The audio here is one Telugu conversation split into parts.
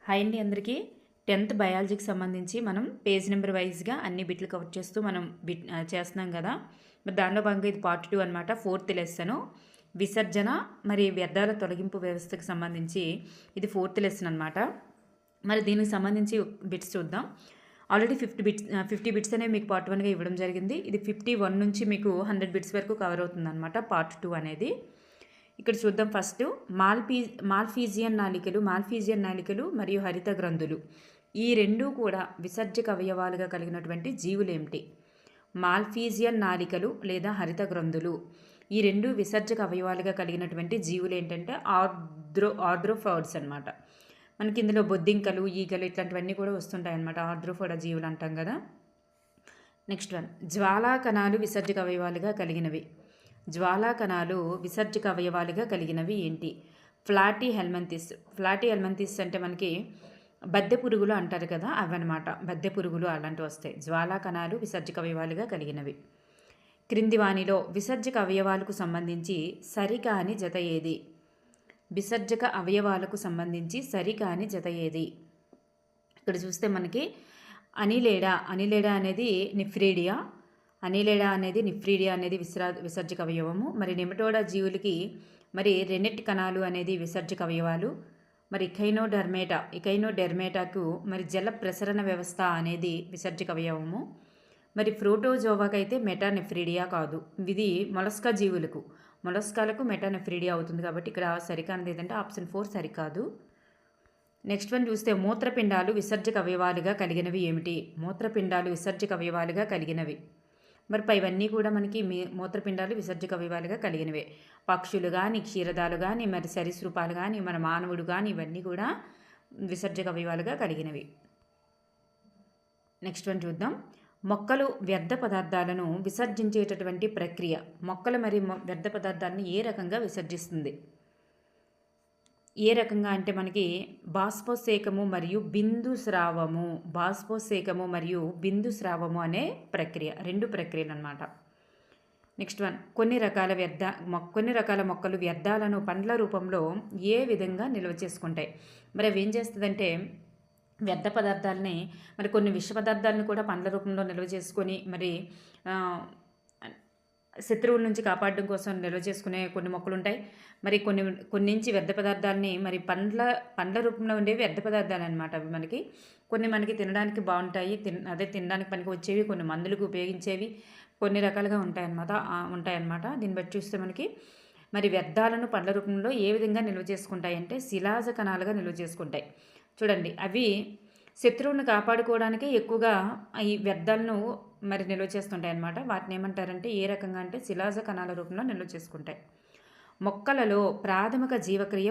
హాయ్ అండి అందరికీ 10th బయాలజీకి సంబంధించి మనం పేజ్ నెంబర్ వైజ్గా అన్ని బిట్లు కవర్ చేస్తూ మనం చేస్తున్నాం కదా. మరి దానిలో భాగంగా ఇది పార్ట్ 2 అనమాట. 4th లెసన్ విసర్జన మరి వ్యర్థాల తొలగింపు వ్యవస్థకు సంబంధించి ఇది 4th లెసన్ అనమాట. మరి దీనికి సంబంధించి బిట్స్ చూద్దాం. ఆల్రెడీ 50 బిట్స్ అనేవి మీకు పార్ట్ 1గా ఇవ్వడం జరిగింది. ఇది 51 నుంచి మీకు 100 బిట్స్ వరకు కవర్ అవుతుంది అనమాట పార్ట్ 2 అనేది. ఇక్కడ చూద్దాం. ఫస్ట్ మాల్ఫీజియన్ నాళికలు మరియు హరిత గ్రంథులు ఈ రెండూ కూడా విసర్జక అవయవాలుగా కలిగినటువంటి జీవులు ఏమిటి? మాల్ఫీజియన్ నాళికలు లేదా హరిత గ్రంథులు ఈ రెండు విసర్జక అవయవాలుగా కలిగినటువంటి జీవులు ఏంటంటే ఆర్థ్రోఫోడ్స్ అనమాట. మనకి ఇందులో బొద్దింకలు, ఈగలు ఇట్లాంటివన్నీ కూడా వస్తుంటాయి అన్నమాట. ఆర్థ్రోఫోడ జీవులు అంటాం కదా. నెక్స్ట్ వన్, జ్వాలా కణాలు విసర్జక అవయవాలుగా కలిగినవి. జ్వాలా కణాలు విసర్జక అవయవాలుగా కలిగినవి ఏంటి? ఫ్లాటీ హెల్మంతిస్ అంటే మనకి బద్దె పురుగులు అంటారు కదా, అవన్నమాట. బద్దె పురుగులు అలాంటివి వస్తాయి. జ్వాలా కణాలు విసర్జక అవయవాలుగా కలిగినవి. క్రింది వానిలో విసర్జక అవయవాలకు సంబంధించి సరికాని జత ఏది? విసర్జక అవయవాలకు సంబంధించి సరికాని జత ఏది? ఇక్కడ చూస్తే మనకి అనిలేడా అనేది నిఫ్రీడియా అనేది విసర్జక అవయవము. మరి నెమటోడా జీవులకి మరి రెనెట్ కణాలు అనేది విసర్జక అవయవాలు. మరి ఇకైనోడెర్మేటాకు మరి జల ప్రసరణ వ్యవస్థ అనేది విసర్జక అవయవము. మరి ప్రోటోజోవాకైతే మెటానెఫ్రీడియా కాదు. ఇది మొలస్కాలకు మెటానెఫ్రీడియా అవుతుంది. కాబట్టి ఇక్కడ సరికానిది ఏదంటే ఆప్షన్ 4 సరికాదు. నెక్స్ట్ వన్ చూస్తే మూత్రపిండాలు విసర్జక అవయవాలుగా కలిగినవి ఏమిటి? మూత్రపిండాలు విసర్జక అవయవాలుగా కలిగినవి. మరి ఇవన్నీ కూడా మనకి మూత్రపిండాలు విసర్జక అవయవాలుగా కలిగినవే. పక్షులు కానీ, క్షీరదాలు కానీ, మరి సరీసృపాలు కానీ, మన మానవుడు కానీ ఇవన్నీ కూడా విసర్జక అవయవాలుగా కలిగినవి. నెక్స్ట్ వన్ చూద్దాం. మొక్కలు వ్యర్థ పదార్థాలను విసర్జించేటటువంటి ప్రక్రియ. మొక్కలు మరి వ్యర్థ పదార్థాలను ఏ రకంగా విసర్జిస్తుంది? ఏ రకంగా అంటే మనకి బాష్పోత్సేకము మరియు బిందు స్రావము అనే ప్రక్రియ, రెండు ప్రక్రియలు అన్నమాట. నెక్స్ట్ వన్, కొన్ని రకాల మొక్కలు వ్యర్థాలను పండ్ల రూపంలో ఏ విధంగా నిల్వ చేసుకుంటాయి? మరి అవి ఏం చేస్తుందంటే వ్యర్థ పదార్థాలని మరి కొన్ని విష పదార్థాలను కూడా పండ్ల రూపంలో నిల్వ చేసుకొని మరి శత్రువుల నుంచి కాపాడడం కోసం నిల్వ చేసుకునే కొన్ని మొక్కలు ఉంటాయి. మరి కొన్ని నుంచి వ్యర్థ పదార్థాలని మరి పండ్ల రూపంలో ఉండేవి వ్యర్థ పదార్థాలు అనమాట. అవి మనకి తినడానికి బాగుంటాయి, తినడానికి పనికి వచ్చేవి, కొన్ని మందులకు ఉపయోగించేవి, కొన్ని రకాలుగా ఉంటాయన్నమాట. దీన్ని బట్టి చూస్తే మనకి మరి వ్యర్థాలను పండ్ల రూపంలో ఏ విధంగా నిల్వ చేసుకుంటాయి అంటే శిలాజ కణాలుగా నిల్వ చేసుకుంటాయి. చూడండి, అవి శత్రువులను కాపాడుకోవడానికి ఎక్కువగా ఈ వ్యర్థాలను మరి నిల్వ చేస్తుంటాయి అన్నమాట. వాటిని ఏమంటారంటే ఏ రకంగా అంటే శిలాజ కణాల రూపంలో నిల్వ చేసుకుంటాయి. మొక్కలలో ప్రాథమిక జీవక్రియ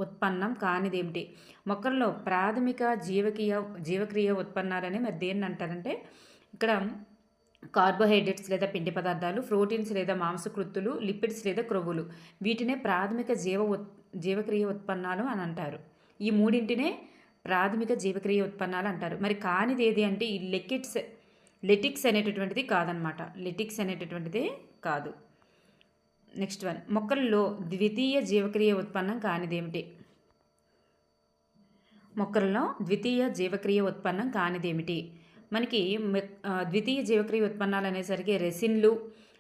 ఉత్పన్నం కానిదేమిటి? మొక్కలలో ప్రాథమిక జీవక్రియ ఉత్పన్నాలని మరి దేన్ని అంటారంటే ఇక్కడ కార్బోహైడ్రేట్స్ లేదా పిండి పదార్థాలు, ప్రోటీన్స్ లేదా మాంసకృత్తులు, లిపిడ్స్ లేదా క్రొవ్వులు, వీటినే ప్రాథమిక జీవక్రియ ఉత్పన్నాలు అని అంటారు. ఈ మూడింటినే ప్రాథమిక జీవక్రియ ఉత్పన్నాలు అంటారు. మరి కానిది ఏది అంటే ఈ లెటిక్స్ అనేటటువంటిది కాదనమాట. లెటిక్స్ అనేటటువంటిది కాదు. నెక్స్ట్ వన్, మొక్కల్లో ద్వితీయ జీవక్రియ ఉత్పన్నం కానిదేమిటి? మొక్కలలో ద్వితీయ జీవక్రియ ఉత్పన్నం కానిదేమిటి? మనకి ద్వితీయ జీవక్రియ ఉత్పన్నాలు అనేసరికి రెసిన్లు,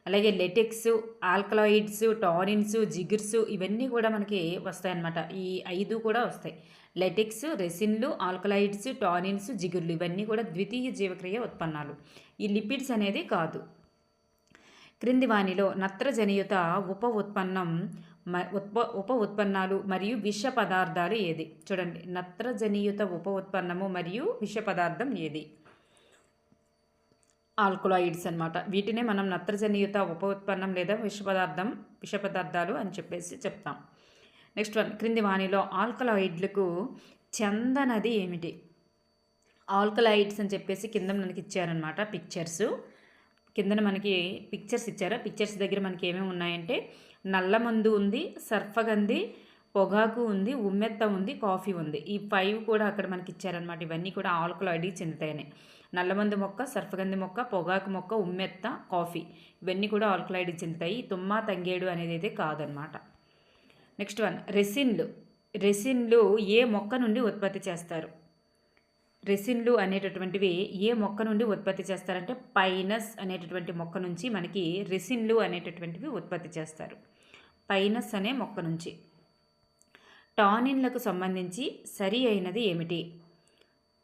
అలాగే లెటెక్స్, ఆల్కలాయిడ్స్, టానిన్స్, జిగుర్స్ ఇవన్నీ కూడా మనకి వస్తాయన్నమాట. ఈ 5 కూడా వస్తాయి. లెటెక్స్, రెసిన్లు, ఆల్కలాయిడ్స్, టానిన్స్, జిగుర్లు ఇవన్నీ కూడా ద్వితీయ జీవక్రియ ఉత్పన్నాలు. ఈ లిపిడ్స్ అనేది కాదు. క్రింది వానిలో నత్రజనియుత ఉప ఉత్పన్నాలు మరియు విష పదార్థాలు ఏది? చూడండి, నత్రజనియుత ఉప ఉత్పన్నము మరియు విష పదార్థం ఏది? ఆల్కలాయిడ్స్ అనమాట. వీటినే మనం నత్రజనియుత ఉప ఉత్పన్నం లేదా విష పదార్థాలు అని చెప్పేసి చెప్తాం. నెక్స్ట్ వన్, క్రింది వానిలో ఆల్కలాయిడ్లకు చెందనది ఏమిటి? ఆల్కలాయిడ్స్ అని చెప్పేసి కింద మనకి ఇచ్చారనమాట పిక్చర్స్. కిందన మనకి పిక్చర్స్ ఇచ్చారు. పిక్చర్స్ దగ్గర మనకి ఏమేమి ఉన్నాయంటే నల్లమందు ఉంది, సర్ఫగంధి, పొగాకు ఉంది, ఉమ్మెత్త ఉంది, కాఫీ ఉంది. ఈ 5 కూడా అక్కడ మనకి ఇచ్చారనమాట. ఇవన్నీ కూడా ఆల్కలాయిడ్కి చెందుతాయని. నల్లమందు మొక్క, సర్ఫగంధి మొక్క, పొగాకు మొక్క, ఉమ్మెత్త, కాఫీ ఇవన్నీ కూడా ఆల్కలాయిడ్కి చెందుతాయి. తుమ్మ, తంగేడు అనేది అయితే కాదనమాట. నెక్స్ట్ వన్, రెసిన్లు రెసిన్లు ఏ మొక్క నుండి ఉత్పత్తి చేస్తారు? రెసిన్లు అనేటటువంటివి ఏ మొక్క నుండి ఉత్పత్తి చేస్తారంటే పైనస్ అనేటటువంటి మొక్క నుంచి మనకి రెసిన్లు అనేటటువంటివి ఉత్పత్తి చేస్తారు. పైనస్ అనే మొక్క నుంచి. టానిన్లకు సంబంధించి సరి అయినది ఏమిటి?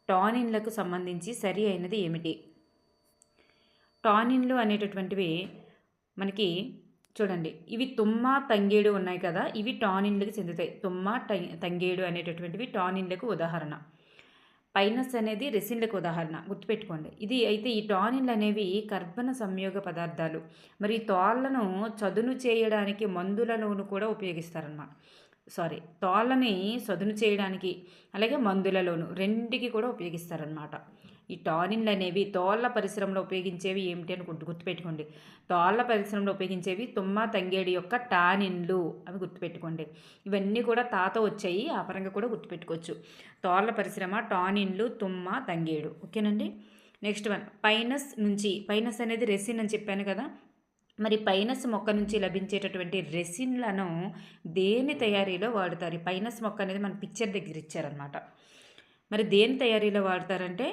టానిన్లకు సంబంధించి సరి అయినది ఏమిటి? టానిన్లు అనేటటువంటివి మనకి చూడండి, ఇవి తుమ్మ తంగేడు ఉన్నాయి కదా, ఇవి టానిన్లకు చెందుతాయి. తుమ్మ తంగేడు అనేటటువంటివి టానిన్లకు ఉదాహరణ. పైనస్ అనేది రెసిన్లకు ఉదాహరణ, గుర్తుపెట్టుకోండి. ఇది అయితే ఈ టానిన్లు అనేవి కర్బన సంయోగ పదార్థాలు. మరి తోళ్లను చదును చేయడానికి మందులలోనూ కూడా ఉపయోగిస్తారన్నమాట. తోళ్ళని చదును చేయడానికి అలాగే మందులలోను రెండింటికి కూడా ఉపయోగిస్తారనమాట. ఈ టానిన్లు అనేవి తోళ్ళ పరిశ్రమలో ఉపయోగించేవి ఏమిటి అని గుర్తుపెట్టుకోండి. తోళ్ళ పరిశ్రమలో ఉపయోగించేవి తుమ్మ తంగేడు యొక్క టానిన్లు అవి గుర్తుపెట్టుకోండి. ఇవన్నీ కూడా తాత వచ్చాయి, ఆ పరంగా కూడా గుర్తుపెట్టుకోవచ్చు. తోళ్ళ పరిశ్రమ, టానిన్లు, తుమ్మ తంగేడు. ఓకేనండి. నెక్స్ట్ వన్, పైనస్ నుంచి. పైనస్ అనేది రెసిన్ అని చెప్పాను కదా. మరి పైనస్ మొక్క నుంచి లభించేటటువంటి రెసిన్లను దేని తయారీలో వాడతారు? పైనస్ మొక్క అనేది మన పిక్చర్ దగ్గర ఇచ్చారనమాట. మరి దేని తయారీలో వాడతారంటే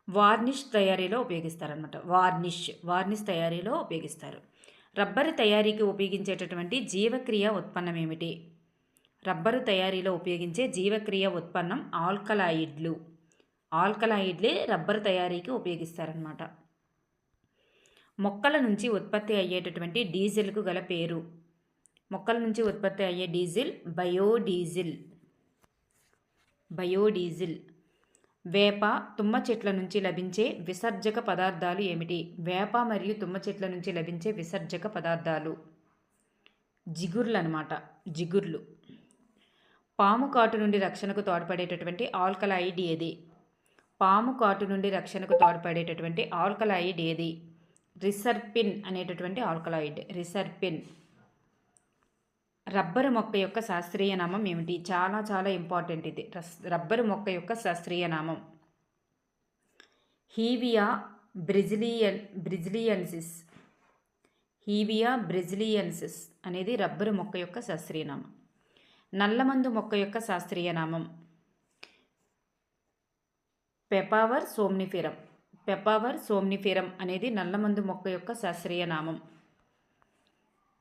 వార్నిష్ తయారీలో ఉపయోగిస్తారనమాట. వార్నిష్ తయారీలో ఉపయోగిస్తారు. రబ్బరు తయారీకి ఉపయోగించేటటువంటి జీవక్రియ ఉత్పన్నం ఏమిటి? రబ్బరు తయారీలో ఉపయోగించే జీవక్రియ ఉత్పన్నం ఆల్కలాయిడ్లే రబ్బరు తయారీకి ఉపయోగిస్తారనమాట. మొక్కల నుంచి ఉత్పత్తి అయ్యేటటువంటి డీజిల్కు గల పేరు. మొక్కల నుంచి ఉత్పత్తి అయ్యే డీజిల్ బయోడీజిల్. వేప, తుమ్మ చెట్ల నుంచి లభించే విసర్జక పదార్థాలు ఏమిటి? వేప మరియు తుమ్మ చెట్ల నుంచి లభించే విసర్జక పదార్థాలు జిగుర్లు అనమాట. జిగుర్లు. పాము కాటు నుండి రక్షణకు తోడ్పడేటటువంటి ఆల్కలాయిడ్ ఏది? పాము కాటు నుండి రక్షణకు తోడ్పడేటటువంటి ఆల్కలాయిడ్ ఏది? రిసర్పిన్ అనేటటువంటి ఆల్కలాయిడ్. రిసర్పిన్. రబ్బరు మొక్క యొక్క శాస్త్రీయ నామం ఏమిటి? చాలా చాలా ఇంపార్టెంట్ ఇది. రబ్బరు మొక్క యొక్క శాస్త్రీయ నామం హీవియా బ్రిజిలియన్సిస్. హీవియా బ్రిజిలియన్సిస్ అనేది రబ్బరు మొక్క యొక్క శాస్త్రీయ నామం. నల్లమందు మొక్క యొక్క శాస్త్రీయ నామం పెపావర్ సోమ్నిఫెరం అనేది నల్లమందు మొక్క యొక్క శాస్త్రీయ నామం.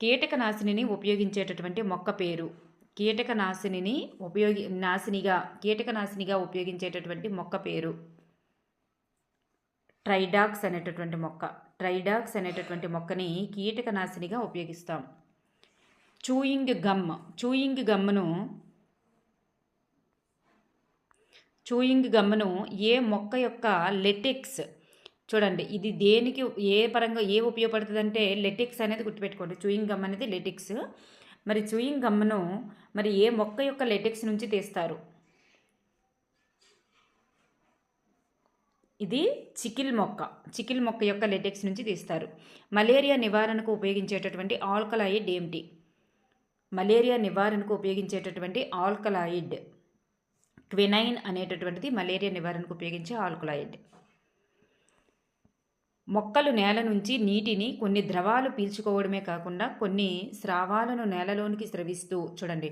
కీటకనాశినిని ఉపయోగించేటటువంటి మొక్క పేరు. కీటకనాశినిగా ఉపయోగించేటటువంటి మొక్క పేరు ట్రైడాక్స్ అనేటటువంటి మొక్క. ట్రైడాక్స్ అనేటటువంటి మొక్కని కీటకనాశినిగా ఉపయోగిస్తాం. చూయింగ్ గమ్మును ఏ మొక్క యొక్క లెటెక్స్, చూడండి ఇది దేనికి ఏ పరంగా ఉపయోగపడుతుంది అంటే లెటెక్స్ అనేది గుర్తుపెట్టుకోండి. చూయింగ్ గమ్ అనేది లెటెక్స్. మరి చూయింగ్ గమ్మును మరి ఏ మొక్క యొక్క లెటెక్స్ నుంచి తీస్తారు? ఇది చికిల్ మొక్క యొక్క లెటెక్స్ నుంచి తీస్తారు. మలేరియా నివారణకు ఉపయోగించేటటువంటి ఆల్కలాయిడ్ ఏమిటి? మలేరియా నివారణకు ఉపయోగించేటటువంటి ఆల్కలాయిడ్ క్వినైన్ అనేటటువంటిది మలేరియా నివారణకు ఉపయోగించే ఆల్కలాయిడ్. మొక్కలు నేల నుంచి నీటిని కొన్ని ద్రవాలు పీల్చుకోవడమే కాకుండా కొన్ని స్రావాలను నేలలోనికి స్రవిస్తూ, చూడండి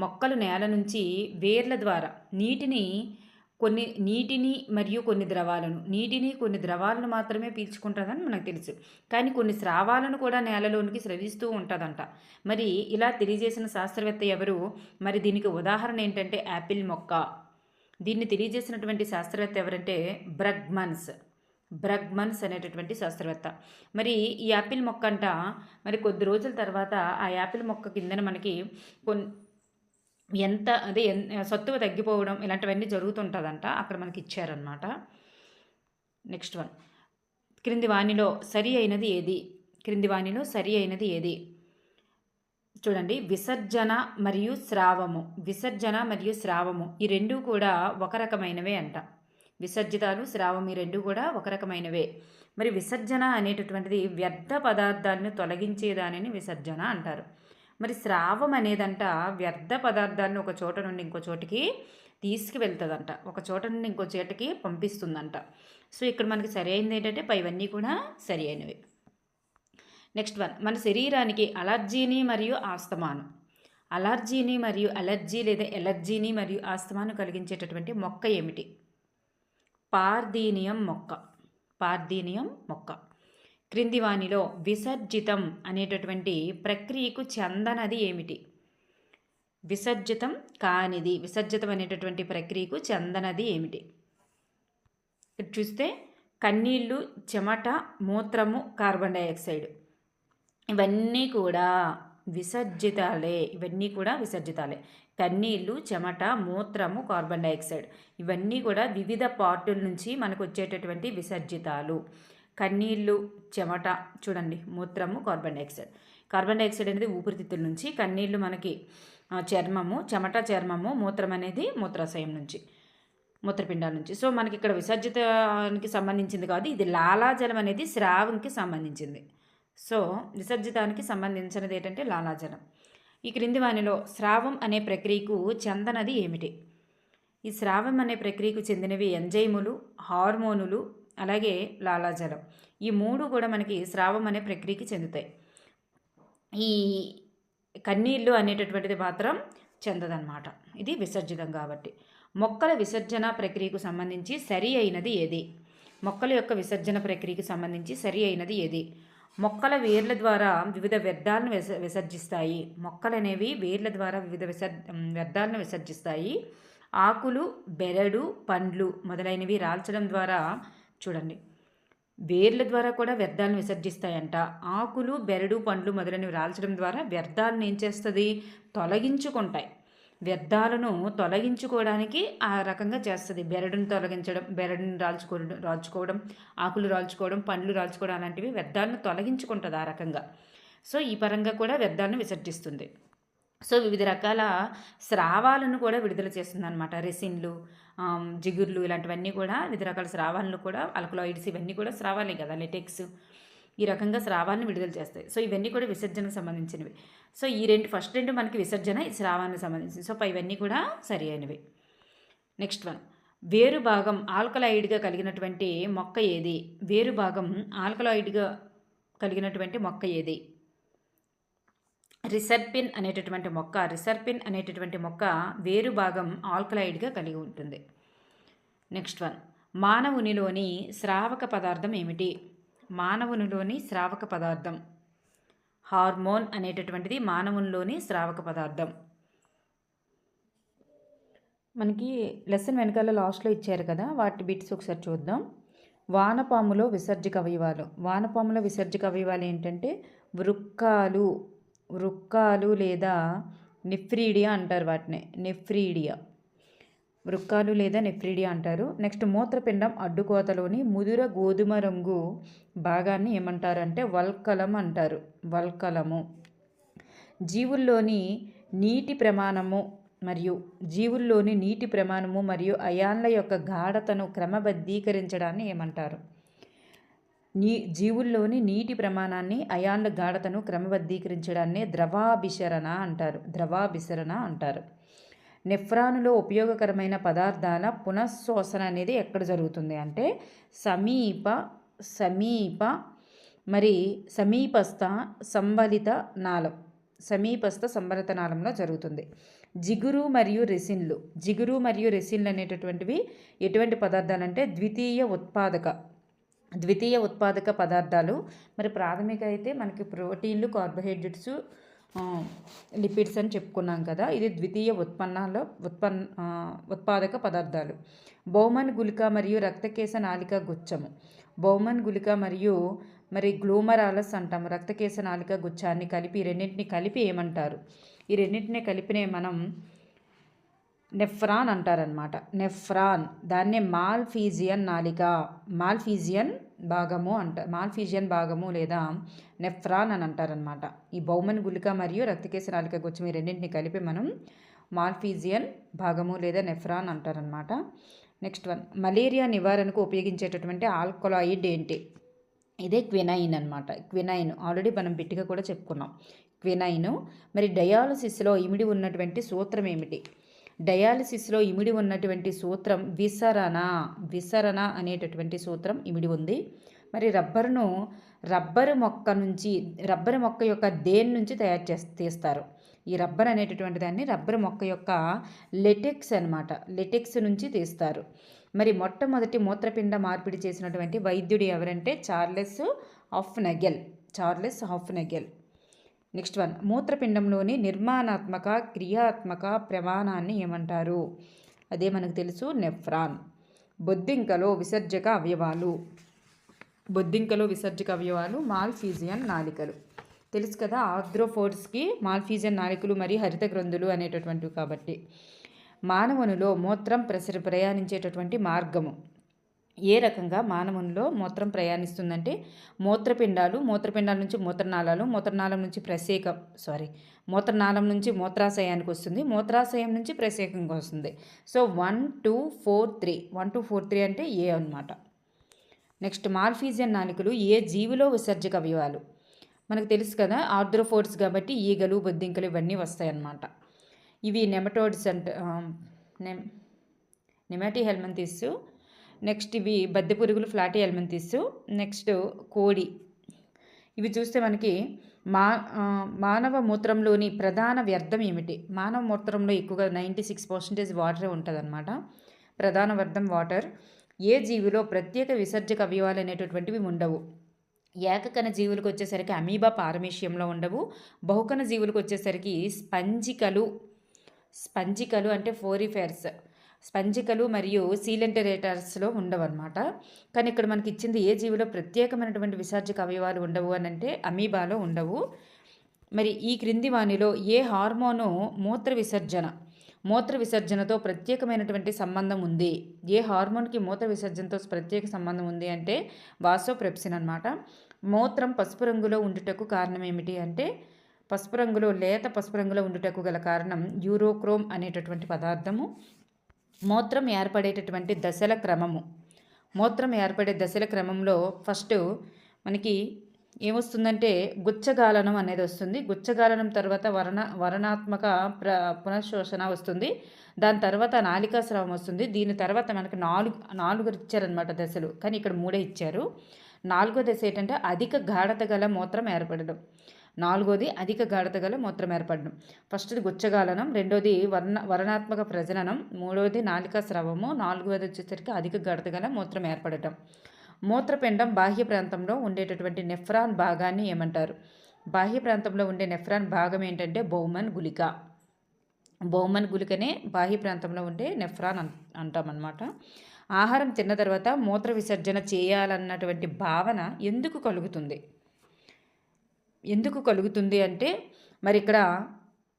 మొక్కలు నేల నుంచి వేర్ల ద్వారా నీటిని మరియు కొన్ని ద్రవాలను మాత్రమే పీల్చుకుంటుందని మనకు తెలుసు. కానీ కొన్ని స్రావాలను కూడా నేలలోనికి స్రవిస్తూ ఉంటుందంట. మరి ఇలా తెలియజేసిన శాస్త్రవేత్త ఎవరు? మరి దీనికి ఉదాహరణ ఏంటంటే యాపిల్ మొక్క. దీన్ని తెలియజేసినటువంటి శాస్త్రవేత్త ఎవరంటే బ్రగ్మన్స్ అనేటటువంటి శాస్త్రవేత్త. మరి ఈ యాపిల్ మొక్క అంట మరి కొద్ది రోజుల తర్వాత ఆ యాపిల్ మొక్క కిందన మనకి సత్తువ తగ్గిపోవడం ఇలాంటివన్నీ జరుగుతుంటుందంట. అక్కడ మనకి ఇచ్చారనమాట. నెక్స్ట్ వన్, క్రింది వానిలో సరి అయినది ఏది? చూడండి, విసర్జన మరియు స్రావము ఈ రెండు కూడా ఒక రకమైనవే అంట. విసర్జితాలు, స్రావం ఈ రెండు కూడా ఒక రకమైనవే. మరి విసర్జన అనేటటువంటిది వ్యర్థ పదార్థాలను తొలగించేదానిని విసర్జన అంటారు. మరి స్రావం అనేదంట వ్యర్థ పదార్థాలను ఒక చోట నుండి ఇంకో చోటికి తీసుకువెళ్తుందంట, ఒక చోట నుండి ఇంకో చోటికి పంపిస్తుందంట. సో ఇక్కడ మనకి సరి అయింది ఏంటంటే పైవన్నీ కూడా సరి అయినవి. నెక్స్ట్ వన్, మన శరీరానికి అలర్జీని మరియు ఆస్తమాను అలర్జీ లేదా ఎలర్జీని మరియు ఆస్తమాను కలిగించేటటువంటి మొక్క ఏమిటి? పార్థీనియం మొక్క. క్రింది వానిలో విసర్జితం అనేటటువంటి ప్రక్రియకు చెందనది ఏమిటి? విసర్జితం అనేటటువంటి ప్రక్రియకు చెందనది ఏమిటి? ఇక్కడ చూస్తే కన్నీళ్ళు, చెమట, మూత్రము, కార్బన్ డైఆక్సైడ్ ఇవన్నీ కూడా విసర్జితాలే. కన్నీళ్ళు, చెమట, మూత్రము, కార్బన్ డైఆక్సైడ్ ఇవన్నీ కూడా వివిధ పార్టుల నుంచి మనకు వచ్చేటటువంటి విసర్జితాలు. కన్నీళ్ళు, చెమట చూడండి, మూత్రము, కార్బన్ డైఆక్సైడ్ అనేది ఊపిరితిత్తుల నుంచి, కన్నీళ్ళు మనకి చర్మము, చెమట చర్మము, మూత్రం అనేది మూత్రాశయం నుంచి, మూత్రపిండాల నుంచి. సో మనకి ఇక్కడ విసర్జితానికి సంబంధించింది కాదు, ఇది లాలాజలం అనేది స్రావంకి సంబంధించింది. సో విసర్జితానికి సంబంధించినది ఏంటంటే లాలాజలం. ఈ క్రింది వానిలో స్రావం అనే ప్రక్రియకు చెందనది ఏమిటి? ఈ స్రావం అనే ప్రక్రియకు చెందినవి ఎంజైములు, హార్మోనులు, అలాగే లాలాజలం. ఈ మూడు కూడా మనకి స్రావం అనే ప్రక్రియకి చెందుతాయి. ఈ కన్నీళ్ళు అనేటటువంటిది మాత్రం చెందదన్నమాట. ఇది విసర్జితం కాబట్టి. మొక్కల విసర్జన ప్రక్రియకు సంబంధించి సరి అయినది ఏది? మొక్కల యొక్క విసర్జన ప్రక్రియకు సంబంధించి సరి అయినది ఏది? మొక్కల వేర్ల ద్వారా వివిధ వ్యర్థాలను విసర్జిస్తాయి. మొక్కలు అనేవి వేర్ల ద్వారా వివిధ వ్యర్థాలను విసర్జిస్తాయి. ఆకులు, బెరడు, పండ్లు మొదలైనవి రాల్చడం ద్వారా చూడండి, వేర్ల ద్వారా కూడా వ్యర్థాలను విసర్జిస్తాయంట. ఆకులు, బెరడు, పండ్లు మొదలైనవి రాల్చడం ద్వారా వ్యర్థాలను ఏం చేస్తుంది? తొలగించుకుంటాయి. వ్యర్థాలను తొలగించుకోవడానికి ఆ రకంగా చేస్తుంది. బెరడును రాల్చుకోవడం, ఆకులు రాల్చుకోవడం, పండ్లు రాల్చుకోవడం అలాంటివి వ్యర్థాలను తొలగించుకుంటుంది ఆ రకంగా. సో ఈ పరంగా కూడా వ్యర్థాలను విసర్జిస్తుంది. సో వివిధ రకాల స్రావాలను కూడా విడుదల చేస్తుంది అనమాట. రెసిన్లు, జిగుర్లు ఇలాంటివన్నీ కూడా వివిధ రకాల స్రావాలను కూడా, ఆల్కలాయిడ్స్ ఇవన్నీ కూడా స్రావాలే కదా, లెటెక్స్ ఈ రకంగా స్రావాన్ని విడుదల చేస్తాయి. సో ఇవన్నీ కూడా విసర్జనకు సంబంధించినవి. సో ఈ ఫస్ట్ రెండు మనకి విసర్జన, ఈ స్రావానికి సంబంధించింది. సో ఇవన్నీ కూడా సరి అయినవి. నెక్స్ట్ వన్, వేరు భాగం ఆల్కలాయిడ్గా కలిగినటువంటి మొక్క ఏది? వేరు భాగం ఆల్కలాయిడ్గా కలిగినటువంటి మొక్క ఏది? రిసర్పిన్ అనేటటువంటి మొక్క వేరు భాగం ఆల్కలాయిడ్గా కలిగి ఉంటుంది. నెక్స్ట్ వన్, మానవునిలోని స్రావక పదార్థం ఏమిటి? మానవునిలోని స్రావక పదార్థం హార్మోన్ అనేటటువంటిది మానవునిలోని స్రావక పదార్థం. మనకి లెసన్ వెనకాల లాస్ట్లో ఇచ్చారు కదా, వాటి బిట్స్ ఒకసారి చూద్దాం. వానపాములో విసర్జక అవయవాలు ఏంటంటే వృక్కాలు లేదా నెఫ్రీడియా అంటారు వాటిని. వృక్కాలు లేదా నెఫ్రీడియా అంటారు. నెక్స్ట్, మూత్రపిండం అడ్డుకోతలోని ముదుర గోధుమ రంగు భాగాన్ని ఏమంటారు అంటే వల్కలం అంటారు. జీవుల్లోని నీటి ప్రమాణము మరియు అయాన్ల యొక్క గాఢతను క్రమబద్ధీకరించడాన్ని ఏమంటారు? జీవుల్లోని నీటి ప్రమాణాన్ని, అయాన్ల గాఢతను క్రమబద్ధీకరించడాన్ని ద్రవాభిసరణ అంటారు. నెఫ్రానులో ఉపయోగకరమైన పదార్థాల పునఃశోషణ అనేది ఎక్కడ జరుగుతుంది అంటే సమీపస్థ సంబలిత నాళంలో జరుగుతుంది. జిగురు మరియు రెసిన్లు అనేటటువంటివి ఎటువంటి పదార్థాలు అంటే ద్వితీయ ఉత్పాదక పదార్థాలు. మరి ప్రాథమిక అయితే మనకి ప్రోటీన్లు, కార్బోహైడ్రేట్స్, లిపిడ్స్ అని చెప్పుకున్నాం కదా. ఇది ద్వితీయ ఉత్పాదక పదార్థాలు. బౌమన్ గుళిక మరియు రక్తకేశ నాళిక గుచ్చము. బౌమన్ గుళిక మరియు గ్లోమరాలస్ అంటాము. రక్తకేశ నాళిక గుచ్చాన్ని కలిపి రెండింటిని కలిపి ఏమంటారు? ఈ రెండింటిని కలిపినే మనం నెఫ్రాన్ అంటారనమాట. దాన్నే మాల్ఫీజియన్ భాగము లేదా నెఫ్రాన్ అని అంటారనమాట. ఈ బౌమన్ గుళిక మరియు రక్తకేశ నాళిక గుచ్చం ఈ రెండింటిని కలిపి మనం మాల్ఫీజియన్ భాగము లేదా నెఫ్రాన్ అంటారనమాట. నెక్స్ట్ వన్, మలేరియా నివారణకు ఉపయోగించేటటువంటి ఆల్కలాయిడ్ ఏంటి? ఇదే క్వినైన్ అనమాట. ఆల్రెడీ మనం బిట్టిగా కూడా చెప్పుకున్నాం. క్వినైన్. మరి డయాలసిస్లో ఇమిడి ఉన్నటువంటి సూత్రం ఏమిటి? డయాలసిస్లో ఇమిడి ఉన్నటువంటి సూత్రం విసరణ అనేటటువంటి సూత్రం ఇమిడి ఉంది. మరి రబ్బరును రబ్బరు మొక్క యొక్క దేని నుంచి తీస్తారు. ఈ రబ్బర్ అనేటటువంటి దాన్ని రబ్బర్ మొక్క యొక్క లెటెక్స్ అనమాట, లెటెక్స్ నుంచి తీస్తారు. మరి మొట్టమొదటి మూత్రపిండ మార్పిడి చేసినటువంటి వైద్యుడు ఎవరంటే చార్లెస్ హాఫ్నెగెల్. నెక్స్ట్ వన్, మూత్రపిండంలోని నిర్మాణాత్మక క్రియాత్మక ప్రమాణాన్ని ఏమంటారు? అదే మనకు తెలుసు, నెఫ్రాన్. బొద్దింకలో విసర్జక అవయవాలు మాల్ఫీజియన్ నాళికలు. తెలుసు కదా, ఆర్థ్రోపోడ్స్కి మాల్ఫీజియన్ నాళికలు మరియు హరిత గ్రంథులు అనేటటువంటివి. కాబట్టి మానవునిలో మూత్రం ప్రయాణించేటటువంటి మార్గము ఏ రకంగా మానవునిలో మూత్రం ప్రయాణిస్తుందంటే మూత్రపిండాల నుంచి మూత్రనాళం నుంచి మూత్రాశయానికి వస్తుంది, మూత్రాశయం నుంచి ప్రసేకంగా వస్తుంది. సో 1 2 4 3 అంటే ఏ అన్నమాట. నెక్స్ట్, మాల్ఫీజియన్ నాళికలు ఏ జీవిలో విసర్జక అవయవాలు? మనకు తెలుసు కదా, ఆర్థ్రోపోడ్స్ కాబట్టి ఈగలు, బొద్దింకలు ఇవన్నీ వస్తాయి అన్నమాట. ఇవి నెమటోడ్స్ నెమాటీ హెల్మంతిస్. నెక్స్ట్ ఇవి బద్దె పురుగులు, ఫ్లాటీ హెల్మంతిస్. నెక్స్ట్ కోడి. ఇవి చూస్తే మనకి మానవ మూత్రంలోని ప్రధాన వ్యర్థం ఏమిటి? మానవ మూత్రంలో ఎక్కువగా 96% వాటరే ఉంటుంది అన్నమాట. ప్రధాన వ్యర్థం వాటర్. ఏ జీవిలో ప్రత్యేక విసర్జక అవయవాలు అనేటటువంటివి ఉండవు? ఏకకణ జీవులకు వచ్చేసరికి అమీబా, పారమీషియంలో ఉండవు. బహుకణ జీవులకు వచ్చేసరికి స్పంజికలు అంటే ఫోరిఫెర్స్, స్పంజికలు మరియు సీలెంటరేటర్స్లో ఉండవు అనమాట. కానీ ఇక్కడ మనకి ఇచ్చింది ఏ జీవిలో ప్రత్యేకమైనటువంటి విసర్జక అవయవాలు ఉండవు అని అంటే అమీబాలో ఉండవు. మరి ఈ క్రింది వానిలో ఏ హార్మోను మూత్ర విసర్జనతో ప్రత్యేకమైనటువంటి సంబంధం ఉంది? ఏ హార్మోన్కి మూత్ర విసర్జనతో ప్రత్యేక సంబంధం ఉంది అంటే వాసోప్రెప్సిన్ అనమాట. మూత్రం పసుపు రంగులో ఉండుటకు కారణం ఏమిటి అంటే లేత పసుపు రంగులో ఉండుటకు గల కారణం యూరోక్రోమ్ అనేటటువంటి పదార్థము. మూత్రం ఏర్పడేటటువంటి దశల క్రమంలో ఫస్ట్ మనకి ఏమొస్తుందంటే గుచ్చగాలనం అనేది వస్తుంది. గుచ్చగాలనం తర్వాత వర్ణాత్మక పునఃశోషణ వస్తుంది. దాని తర్వాత నాళికా స్రావం వస్తుంది. దీని తర్వాత మనకి నాలుగు ఇచ్చారనమాట దశలు, కానీ ఇక్కడ 3 ఇచ్చారు. 4వ దశ ఏంటంటే అధిక గాఢత గల మూత్రం ఏర్పడడం. ఫస్ట్ది గుచ్చగాలనం, రెండోది వర్ణాత్మక ప్రజననం, మూడవది నాళికా స్రావము, 4వది వచ్చేసరికి అధిక గాఢత గల మూత్రం ఏర్పడటం. మూత్రపిండం బాహ్య ప్రాంతంలో ఉండేటటువంటి నెఫ్రాన్ భాగాన్ని ఏమంటారు? బాహ్య ప్రాంతంలో ఉండే నెఫ్రాన్ భాగం ఏంటంటే బౌమన్ గుళికనే బాహ్య ప్రాంతంలో ఉండే నెఫ్రాన్ అంటామన్నమాట. ఆహారం తిన్న తర్వాత మూత్ర విసర్జన చేయాలన్నటువంటి భావన ఎందుకు కలుగుతుంది అంటే మరి ఇక్కడ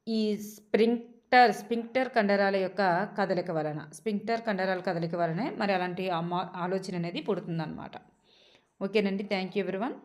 ఈ స్పింక్టర్ కండరాల యొక్క కదలిక వలన మరి అలాంటి ఆలోచన అనేది పుడుతుందన్నమాట. ఓకేనండి, థ్యాంక్ యూ ఎవ్రీవన్.